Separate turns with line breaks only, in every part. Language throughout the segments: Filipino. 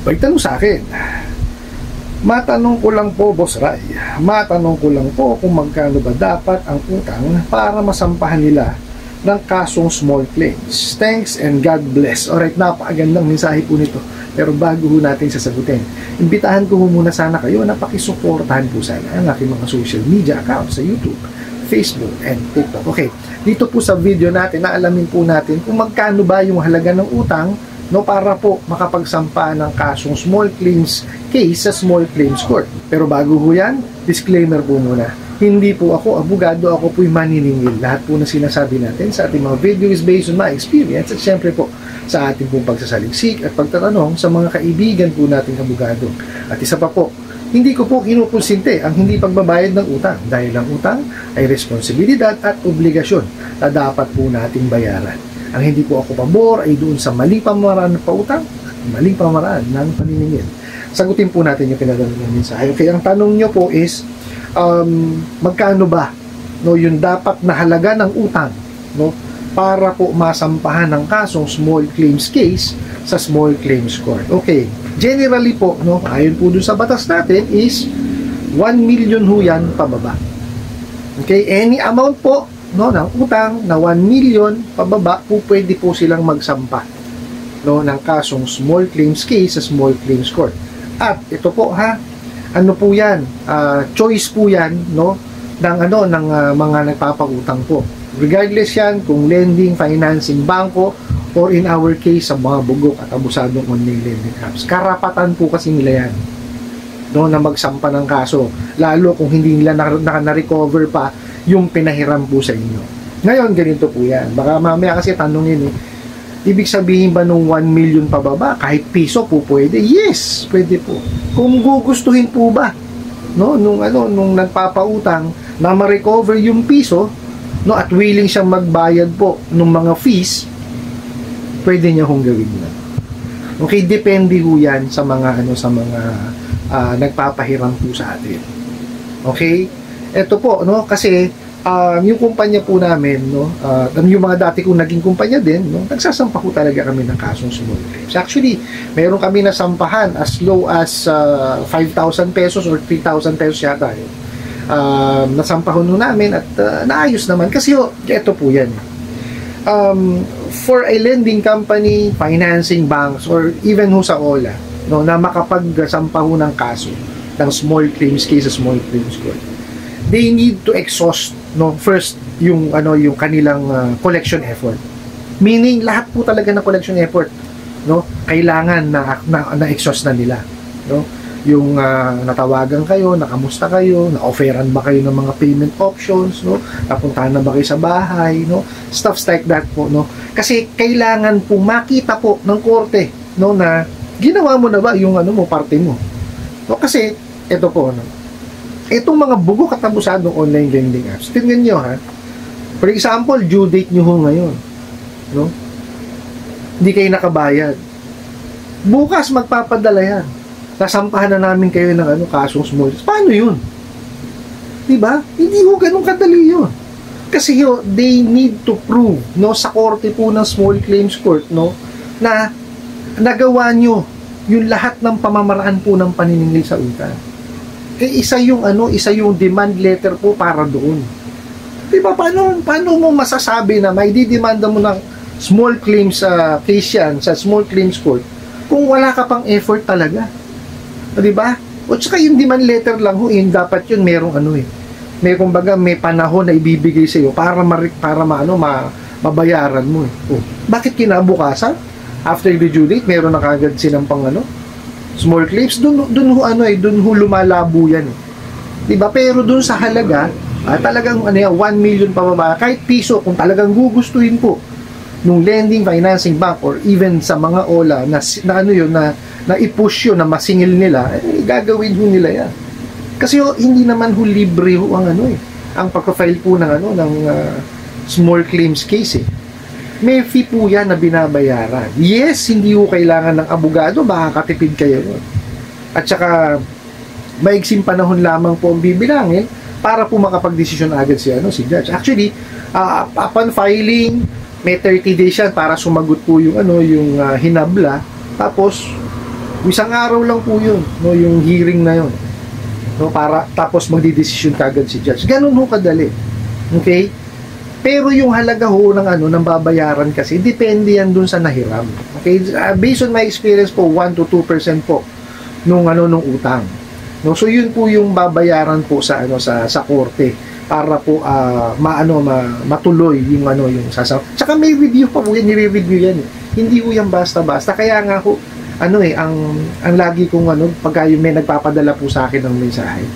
Pagtanong sa akin, matanong ko lang po, Boss Ray, matanong ko lang po kung magkano ba dapat ang utang para masampahan nila ng kasong small claims. Thanks and God bless. Alright, napakagandang mensahe po nito. Pero bago ho natin sasagutin, imbitahan ko muna sana kayo na pakisuportahan po sana ang aking mga social media accounts sa YouTube, Facebook, and TikTok. Okay, dito po sa video natin, naalamin po natin kung magkano ba yung halaga ng utang, no, para po makapagsampa ng kasong small claims case sa small claims court. Pero bago ho yan, disclaimer po muna. Hindi po ako abogado, ako po'y maniningil. Lahat po na sinasabi natin sa ating mga video is based on my experience at syempre po sa ating pong pagsasaliksik at pagtatanong sa mga kaibigan po nating abogado. At isa pa po, hindi ko po kinukonsinte ang hindi pagbabayad ng utang dahil ang utang ay responsibilidad at obligasyon na dapat po nating bayaran. Ang hindi po ako pabor ay doon sa maling pamaraan ng pautang, maling pamaraan ng paniningil. Sagutin po natin yung pinadala ng mensahe. Okay, ang tanong nyo po is, magkano ba, no, yung dapat na halaga ng utang, no, para po masampahan ng kasong small claims case sa small claims court. Okay, generally po, no, ayon po doon sa batas natin is 1 million ho yan pababa. Okay, any amount po, no, ng utang na 1 million pababa po, pwede po silang magsampa, no, ng kasong small claims case sa small claims court. At ito po ha, ano po yan, choice po yan, no, ng mga nagpapakutang po. Regardless yan kung lending, financing, bangko, or in our case sa mga bugok at abusadong online lending apps. Karapatan po kasi nila yan, no, na magsampa ng kaso, lalo kung hindi nila na-recover pa yung pinahiram po sa inyo. Ngayon, ganito po yan. Baka mamaya kasi tanungin ibig sabihin ba nung 1 million pababa, kahit piso po pwede? Yes, pwede po. Kung gugustuhin po ba, no, nung nagpapautang na ma-recover yung piso, no, at willing siyang magbayad po ng mga fees, pwede niya hong gawin na. Okay, depende ho yan sa mga nagpapahiram po sa atin. Okay? Ito po, no, kasi yung kumpanya po namin, no, yung mga dati kong naging kumpanya din, no, nagsasampa ko talaga kami ng kasong small claims. Actually, meron kami nasampahan as low as 5,000 pesos or 3,000 pesos yata. Nasampahon ho namin at naayos naman. Kasi ito po yan. For a lending company, financing banks, or even ho sa OLA, no, na makapagsampa ho ng kaso ng small claims case sa small claims court, they need to exhaust, no, first yung kanilang collection effort. Meaning lahat po talaga ng collection effort, no, kailangan na exhaust na nila, no. Yung natawagan kayo, nakamusta kayo, na-offeran ba kayo ng mga payment options, no, napuntahan na ba kayo sa bahay, no, stuffs like that po, no. Kasi kailangan po makita po ng korte, no, na ginawa mo na ba yung parte mo, no. Kasi ito po, no, itong mga bugok at abusadong online lending apps, tingnan nyo ha, for example, due date nyo ho ngayon, no, hindi kayo nakabayad, bukas magpapadala yan, sasampahan na namin kayo ng kasong small. Paano yun? Diba? Hindi ho ganun kadali yun. Kasi they need to prove, no, sa korte po ng small claims court, no, na nagawa nyo yung lahat ng pamamaraan po ng paniningil sa utang. Isa yung demand letter po para doon. Diba? Paano mo masasabi na may didemanda mo ng small claims case yan sa small claims court kung wala ka pang effort talaga? Diba? O tsaka yung demand letter lang ho, dapat yun merong may kumbaga may panahon na ibibigay sa iyo para mabayaran mo . Bakit kinabukasan after the due date meron na kagad sinampang small claims? Dun ho lumalabo yan . Diba? Pero dun sa halaga talagang 1 million pababa, kahit piso, kung talagang gugustuhin po nung lending, financing bank, or even sa mga OLA na i-push yun, na masingil nila, gagawin ho nila yan. Kasi hindi naman ho libre ho ang ang pagka-file po ng small claims case . May fee po yan na binabayaran. Yes, hindi ho kailangan ng abogado, baka katipid kayo yun. At saka maigsing panahon lamang po ang bibilangin para po makapag-desisyon agad si judge. Actually, upon filing, may 30 days yan para sumagot po yung hinabla. Tapos Isang araw lang po yun, no, yung hearing na yun. No, para tapos magdidesisyon kagad si judge. Ganun ho kadali. Okay? Pero yung halaga ho ng ano ng babayaran kasi depende yan dun sa nahiram. Okay? Based on my experience po, 1 to 2% po nung utang. No, so yun po yung babayaran po sa sa korte para po matuloy yung yung sasam. Tsaka may review pa po yan, nire-review yan. Hindi po yan basta-basta. Kaya nga ho ang lagi kong pagka yung may nagpapadala po sa akin ng mensahe.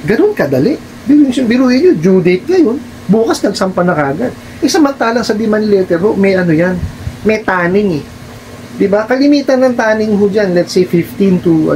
Ganun kadali. Biruin nyo, due date ngayon, bukas nagsampa na kagad. Samantalang sa demand letter ho, may may tanning eh. 'Di ba? Kalimitan ng tanning ho diyan, let's say 15 to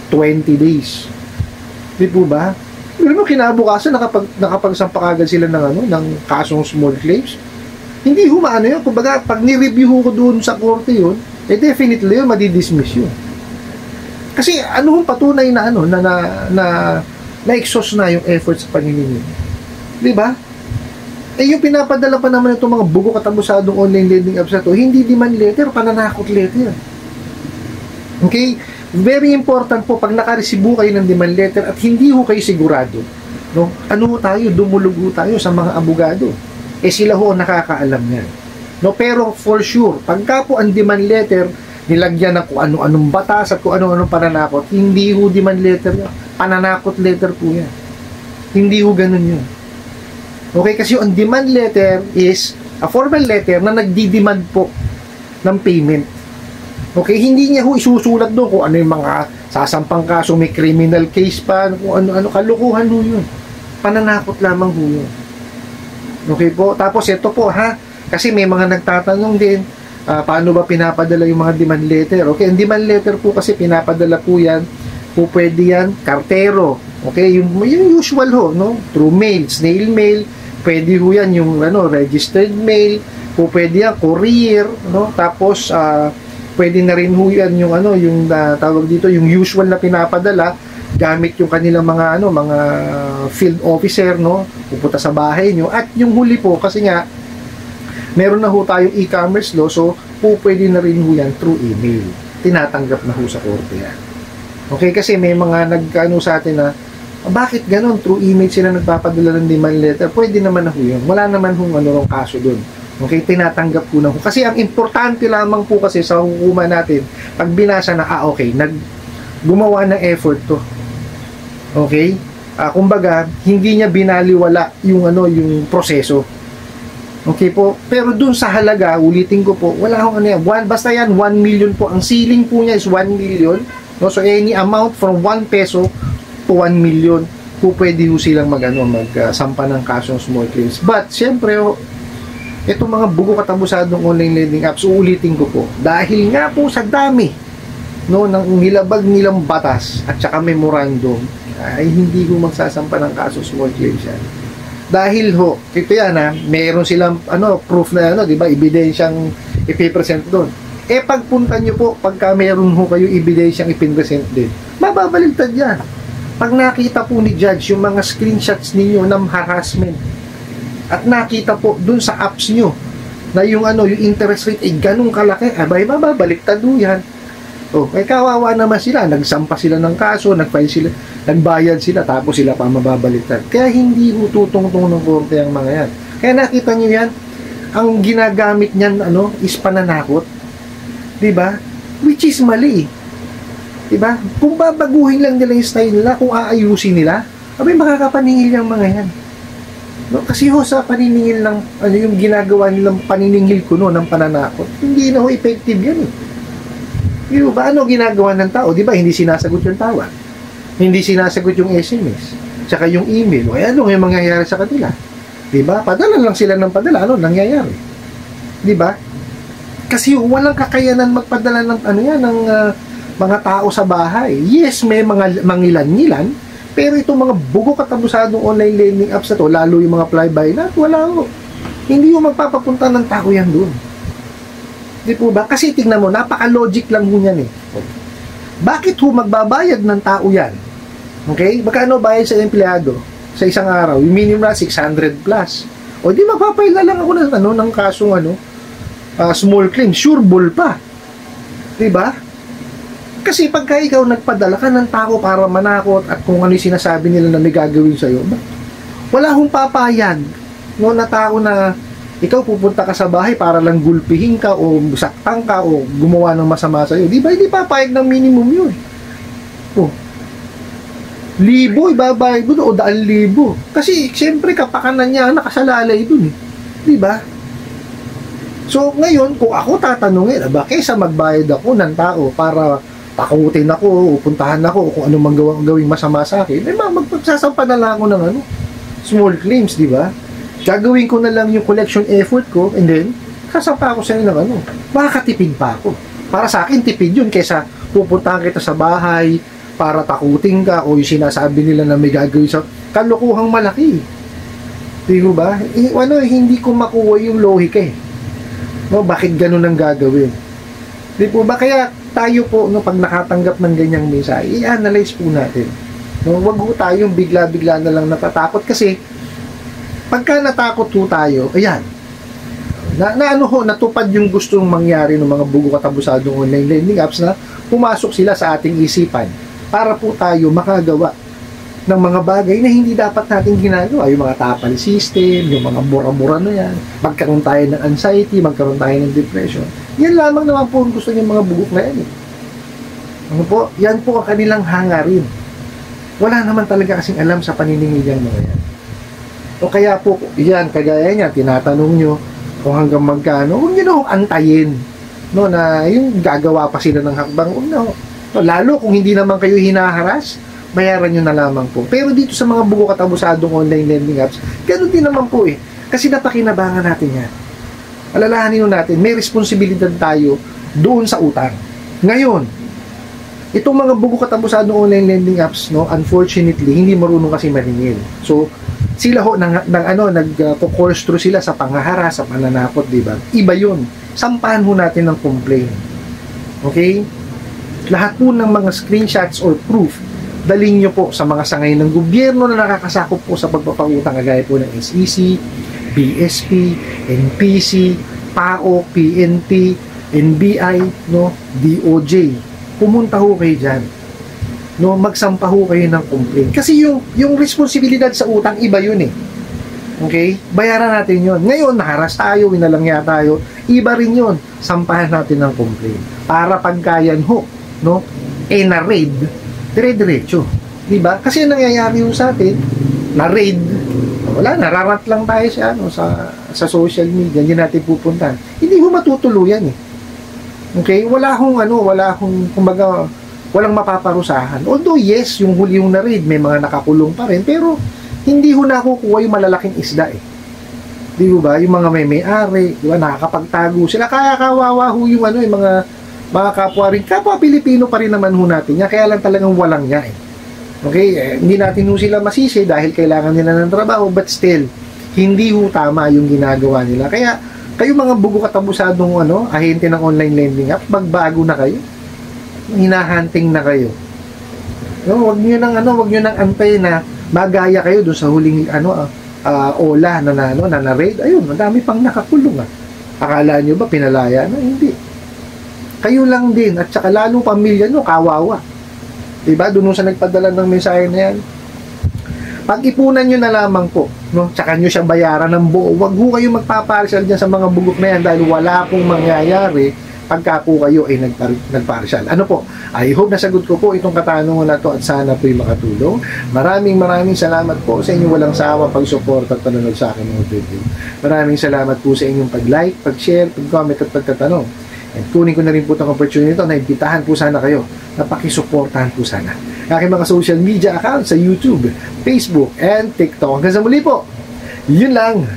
20 days. Di po ba? Pero kinabukasan nakapagsampa kagad sila ng kasong small claims. Hindi ho maano yun. Kumbaga, pag ni-review ko doon sa korte yun, definitely yun, madidismiss yun. Kasi patunay na na-exhaust na yung effort sa paniningil. Di ba? Yung pinapadala pa naman itong mga bugo katabusadong online lending apps na to, hindi demand letter, pananakot letter. Okay? Very important po, pag nakaresibo kayo ng demand letter at hindi ho kayo sigurado, no? Dumulog tayo sa mga abogado. Sila ho nakakaalam yan. No, pero for sure, pagka po ang demand letter, nilagyan na kung ano-anong batas at kung ano-anong pananakot, hindi ho demand letter yan. Pananakot letter po yan. Hindi ho ganun yun. Okay, kasi ang demand letter is a formal letter na nagdi-demand po ng payment. Okay, hindi niya ho isusulat doon kung ano yung mga sasampang kaso, may criminal case pa, kung ano-ano, kalukuhan ho yun. Pananakot lamang ho yun. Okay po, tapos ito po kasi may mga nagtatanong din, paano ba pinapadala yung mga demand letter? Okay, ang demand letter po kasi pinapadala po yan, po pwede yan, kartero. Okay, yung usual ho, no? Through mail, snail mail, pwede ho yan yung registered mail, po pwede yan, courier, no? Tapos, pwede na rin ho yan yung yung tawag dito, yung usual na pinapadala gamit yung kanilang mga mga field officer, no, pupunta sa bahay nyo. At yung huli po kasi nga meron na ho tayong e-commerce law, so po pwede na rin ho yan through email. Tinatanggap na ho sa korte yan. Okay, kasi may mga sa atin na bakit ganon, through email sila nagpapadala ng demand letter? Pwede naman na ho yun. Wala naman hong kaso dun. Okay, tinatanggap po na ho. Kasi ang importante lamang po kasi sa hukuman natin, pag binasa na, okay, gumawa ng effort to. Okay? Kumbaga, hindi niya binaliwala yung yung proseso. Okay po? Pero dun sa halaga, ulitin ko po, wala akong basta yan, 1 million po. Ang ceiling po niya is 1 million. No? So, any amount from 1 peso to 1 million, po pwede ho silang magsampa ng kasong small claims. But, syempre, itong mga bugo katabusadong online lending apps, uulitin ko po, dahil nga po sa dami ng nilabag nilang batas at saka memorandum, ay hindi ko magsasampa ng kaso small claims yan. Dahil ho, ito yan meron silang proof na di ba, ebidensyang ipipresent doon. Pagpunta nyo po, pagka meron ho kayo ebidensyang ipinresent din, mababaligtad yan. Pag nakita po ni judge yung mga screenshots ninyo ng harassment at nakita po dun sa apps nyo na yung interest rate ay ganun kalaki, abay mababaliktad ho yan. Kawawa naman sila, nagsampa sila ng kaso, nagfile sila, nagbayad sila, tapos sila pa mababaliktad. Kaya hindi ututong-tong ng korte ang mga yan. Kaya nakita nyo yan, ang ginagamit niyan is pananakot. Diba? Which is mali. Diba? Kung babaguhin lang nila yung style nila, kung aayusin nila, abay makakapaningil yung mga yan. No? Kasi sa paniningil ng yung ginagawa nilang paniningil ko ng pananakot, hindi na effective yan eh. Yung ba ginagawa ng tao? Di ba hindi sinasagot yung tawag? Hindi sinasagot yung SMS, tsaka yung email. Kaya yung mangyayari sa kanila? Di ba? Padala lang sila ng padala. Nangyayari? Di ba? Kasi walang kakayanan magpadala ng ng mga tao sa bahay. Yes, may mga mangilan-ngilan, pero itong mga bugo katabusadong online lending apps na to, lalo yung mga fly-by na, wala ho. Hindi yung magpapapunta ng tao yan doon. Di po ba? Kasi tingnan mo, napaka-logic lang ho yan eh. Bakit ho magbabayad ng tao yan? Okay? Magkano bayad sa empleyado sa isang araw? Yung minimum 600 plus. O di magpapail na lang ako ng kasong small claim, sureball pa. Diba? Kasi pagka ikaw nagpadala ka ng tao para manakot at kung ano yung sinasabi nila na may gagawin sa'yo, wala hong papayag, no, na tao na ikaw pupunta ka sa bahay para lang gulpihin ka o saktan ka o gumawa ng masama sa'yo. Di ba? Hindi papayag ng minimum yun. Oh. Libo, ibabayad mo o 2,000. Kasi, siyempre, kapakanan niya nakasalalay dun eh. Di ba? So, ngayon, kung ako tatanungin, kaysa magbayad ako ng tao para takutin ako o puntahan ako o kung ano mang gawing masama sa akin, magpagsasampa na lang ako ng small claims, di ba? Gagawin ko na lang yung collection effort ko and then, kasampa ako sa'yo ng makakatipid pa ako. Para sa akin, tipid yun kaysa pupuntahan kita sa bahay para takutin ka o yung sinasabi nila na may gagawin sa kalokohang malaki. Di ba? Hindi ko makuha yung lohika eh. No, bakit ganun ang gagawin? Di po ba? Kaya tayo po, no, pag nakatanggap ng ganyang mensahe, i-analyze po natin. No, wag po tayong bigla-bigla na lang natatakot kasi pagka natakot po tayo, ayan, natupad yung gustong mangyari ng mga bugo katabusadong online lending apps na pumasok sila sa ating isipan para po tayo makagawa ng mga bagay na hindi dapat natin ginagawa. Yung mga tapal system, yung mga mura-mura na yan, magkaroon tayo ng anxiety, magkaroon tayo ng depression. Yan lamang naman po ang gusto ng mga bugok na yan. Yan po ang kanilang hangarin. Wala naman talaga kasing alam sa paniningil mga yan. O kaya po, yan, kagaya niya, tinatanong nyo kung hanggang magkano, huwag nyo na kung antayin, no, na yung gagawa pa sila ng hakbang, no, lalo kung hindi naman kayo hinaharas, bayaran nyo na lamang po. Pero dito sa mga bugo katabusadong online lending apps, ganun din naman po eh. Kasi napakinabangan natin yan. Alalahanin natin, may responsibilidad tayo doon sa utang. Ngayon, itong mga bugo katabusadong online lending apps, no, unfortunately, hindi marunong kasi maningil. So, sila ho, nag-course through sila sa pangahara, sa pananakot, diba? Iba yun. Sampahan ho natin ng complaint. Okay? Lahat po ng mga screenshots or proof, dalhin nyo po sa mga sangay ng gobyerno na nakakasakop po sa pagpapangutang, kagaya po ng SEC, BSP, NPC, PAO, PNP, NBI, no, DOJ. Pumunta ho kayo dyan. No, magsampa ho kayo ng complaint. Kasi yung responsibilidad sa utang, iba yun eh. Okay? Bayaran natin yun. Ngayon, naharas tayo, winalangya tayo. Iba rin yun. Sampahan natin ng complaint. Para pagkayan ho, no, na-raid, dire-diretso. Diba? Kasi ang nangyayari ho sa atin, na-raid, wala, nararant lang tayo sa social media, hindi natin pupuntahan. Hindi ho matutuluyan eh. Okay? Wala hong kumbaga, walang mapaparusahan. Although yes, yung huli yung na-raid, may mga nakakulong pa rin, pero hindi ho nakukuha yung malalaking isda eh. Di ba? Yung mga may-ari, di ba, nakakapagtago sila. Kaya kawawa ho yung yung mga kapwa Pilipino pa rin naman ho natin. Kaya lang talagang walang niya eh. Okay? Hindi natin ho sila masisi dahil kailangan nila ng trabaho, but still, hindi ho tama yung ginagawa nila. Kaya, kayo mga bugo katabusadong ahente ng online lending app, magbago na kayo. Hinahunting na kayo. No, wag niyo nang antay na magaya kayo doon sa huling ola na raid. Ayun, madami pang nakakulong ah. Akala niyo ba pinalaya na? Hindi. Kayo lang din at saka lalo pamilya niyo kawawa. Diba? Doon sa nagpadala ng mensahe na yan. Pag-ipunan nyo na lamang po, no? Tsaka nyo siya bayaran ng buo. Wag ho kayo magpapartial dyan sa mga bugok na yan dahil wala pong mangyayari pagka po kayo ay nagpartial. Ano po? I hope nasagot ko po itong katanungan na to at sana po'y makatulong. Maraming salamat po sa inyong walang sawa pag-support at panonood sa akin mga video. Maraming salamat po sa inyong pag-like, pag-share, pag-comment at pagtatanong. And kunin ko na rin po itong opportunity ito na imbitahan po sana kayo na pakisuportahan po sana aking mga social media accounts sa YouTube, Facebook, and TikTok. Hanggang sa muli po, yun lang.